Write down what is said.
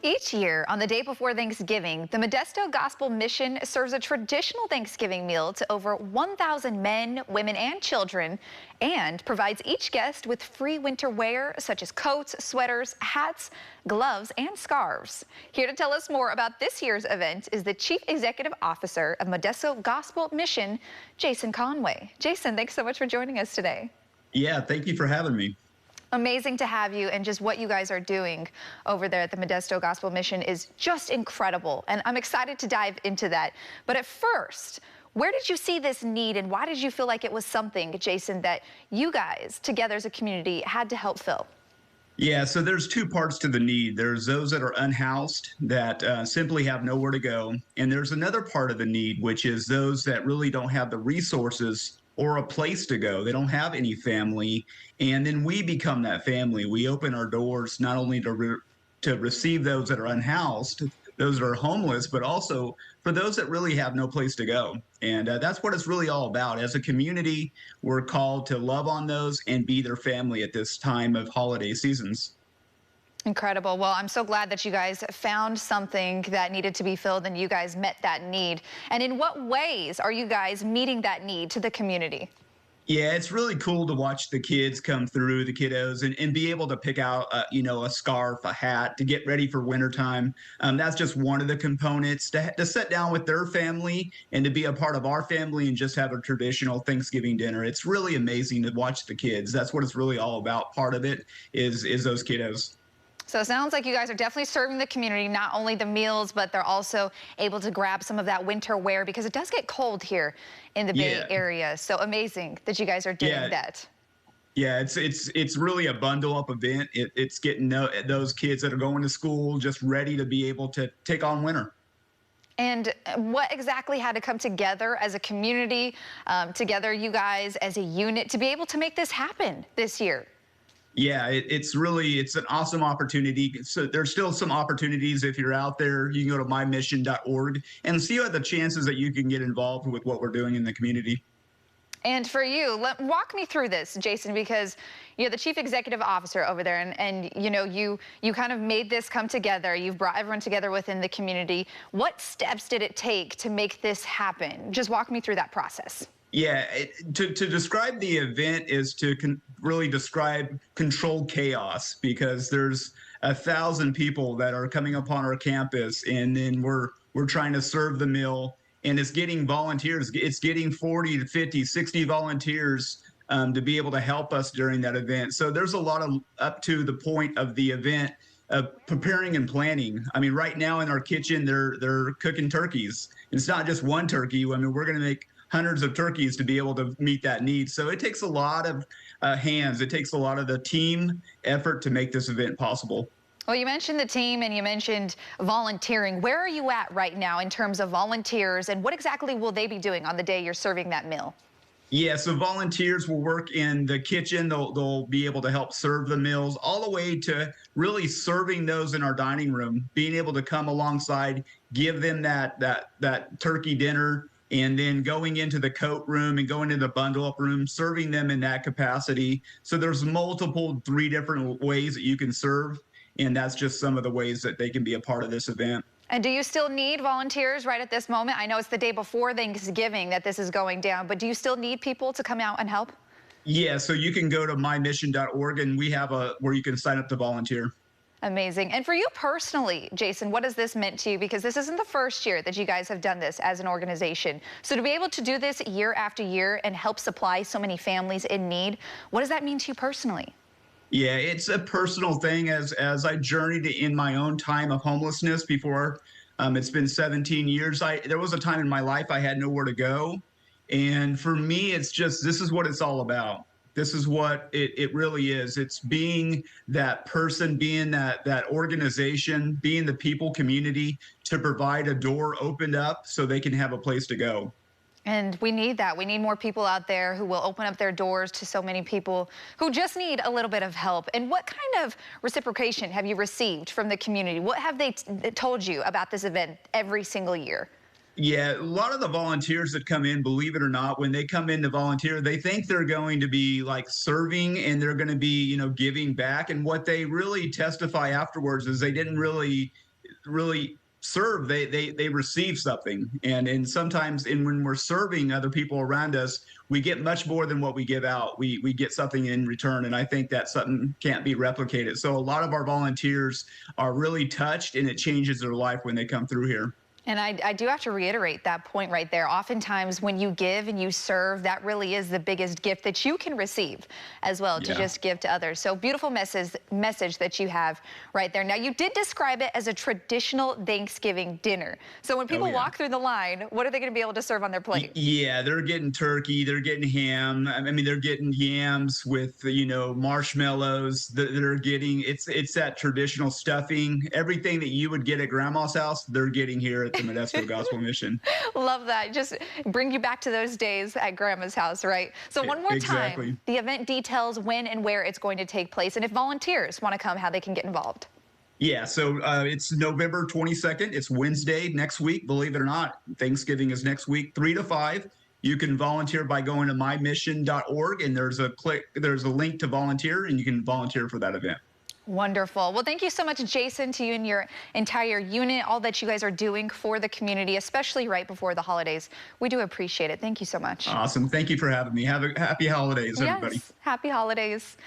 Each year, on the day before Thanksgiving, the Modesto Gospel Mission serves a traditional Thanksgiving meal to over 1,000 men, women, and children, and provides each guest with free winter wear such as coats, sweaters, hats, gloves, and scarves. Here to tell us more about this year's event is the Chief Executive Officer of Modesto Gospel Mission, Jason Conway. Jason, thanks so much for joining us today. Yeah, thank you for having me. Amazing to have you, and just what you guys are doing over there at the Modesto Gospel Mission is just incredible, and I'm excited to dive into that. But at first, where did you see this need, and why did you feel like it was something, Jason, that you guys together as a community had to help fill? Yeah, so there's two parts to the need. There's those that are unhoused that simply have nowhere to go. And there's another part of the need, which is those that really don't have the resources or a place to go. They don't have any family. And then we become that family. We open our doors not only to receive those that are unhoused, those that are homeless, but also for those that really have no place to go. And that's what it's really all about. As a community, we're called to love on those and be their family at this time of holiday seasons. Incredible. Well, I'm so glad that you guys found something that needed to be filled and you guys met that need. And in what ways are you guys meeting that need to the community? Yeah, it's really cool to watch the kids come through, the kiddos, and be able to pick out, a scarf, a hat to get ready for wintertime. That's just one of the components to sit down with their family and to be a part of our family and just have a traditional Thanksgiving dinner. It's really amazing to watch the kids. That's what it's really all about. Part of it is those kiddos. So it sounds like you guys are definitely serving the community, not only the meals, but they're also able to grab some of that winter wear because it does get cold here in the Bay Area. So amazing that you guys are doing that. Yeah, it's really a bundle up event. It's getting those kids that are going to school just ready to be able to take on winter. And what exactly had to come together as a community, together you guys as a unit to be able to make this happen this year? Yeah, it's an awesome opportunity. So there's still some opportunities. If you're out there, you can go to mymission.org and see what the chances that you can get involved with what we're doing in the community. And for you, walk me through this, Jason, because you're the Chief Executive Officer over there, and you kind of made this come together. You've brought everyone together within the community. What steps did it take to make this happen? Just walk me through that process. Yeah, to describe the event is to really describe controlled chaos, because there's 1,000 people that are coming upon our campus, and then we're trying to serve the meal, and it's getting volunteers. It's getting 40 to 50, 60 volunteers to be able to help us during that event. So there's a lot of up to the point of the event preparing and planning. I mean, right now in our kitchen, they're cooking turkeys. It's not just one turkey. I mean, we're going to make hundreds of turkeys to be able to meet that need. So it takes a lot of hands. It takes a lot of the team effort to make this event possible. Well, you mentioned the team and you mentioned volunteering. Where are you at right now in terms of volunteers, and what exactly will they be doing on the day you're serving that meal? Yeah, so volunteers will work in the kitchen. They'll be able to help serve the meals, all the way to really serving those in our dining room, being able to come alongside, give them that turkey dinner, and then going into the coat room and going into the bundle up room, serving them in that capacity. So there's three different ways that you can serve, and that's just some of the ways that they can be a part of this event. And do you still need volunteers right at this moment? I know it's the day before Thanksgiving that this is going down, but do you still need people to come out and help? Yeah, so you can go to mymission.org, and we have where you can sign up to volunteer. Amazing. And for you personally, Jason, what has this meant to you? Because this isn't the first year that you guys have done this as an organization. So to be able to do this year after year and help supply so many families in need, what does that mean to you personally? Yeah, it's a personal thing. As I journeyed in my own time of homelessness before, it's been 17 years. There was a time in my life I had nowhere to go. And for me, it's just, this is what it's all about. This is what it really is. It's being that person, being that organization, being the people community to provide a door opened up so they can have a place to go. And we need that. We need more people out there who will open up their doors to so many people who just need a little bit of help. And what kind of reciprocation have you received from the community? What have they told you about this event every single year? Yeah, a lot of the volunteers that come in, believe it or not, when they come in to volunteer, they think they're going to be like serving and they're going to be, giving back. And what they really testify afterwards is they didn't really really serve, they receive something. And sometimes when we're serving other people around us, we get much more than what we give out. We get something in return, and I think that something can't be replicated. So a lot of our volunteers are really touched, and it changes their life when they come through here. And I do have to reiterate that point right there. Oftentimes when you give and you serve, that really is the biggest gift that you can receive as well, to just give to others. So beautiful message that you have right there. Now, you did describe it as a traditional Thanksgiving dinner. So when people walk through the line, what are they going to be able to serve on their plate? Yeah, they're getting turkey, they're getting ham. I mean, they're getting yams with, marshmallows. They're getting, it's that traditional stuffing. Everything that you would get at grandma's house, they're getting here at the Modesto Gospel Mission. Love that. Just bring you back to those days at grandma's house, right? So one more time, the event details when and where it's going to take place, and if volunteers want to come, how they can get involved. Yeah, so it's November 22nd. It's Wednesday next week. Believe it or not, Thanksgiving is next week, 3 to 5. You can volunteer by going to mymission.org, and there's a link to volunteer, and you can volunteer for that event. Wonderful. Well, thank you so much, Jason, to you and your entire unit, all that you guys are doing for the community, especially right before the holidays. We do appreciate it. Thank you so much. Awesome. Thank you for having me. Have a happy holidays, everybody. Yes, happy holidays.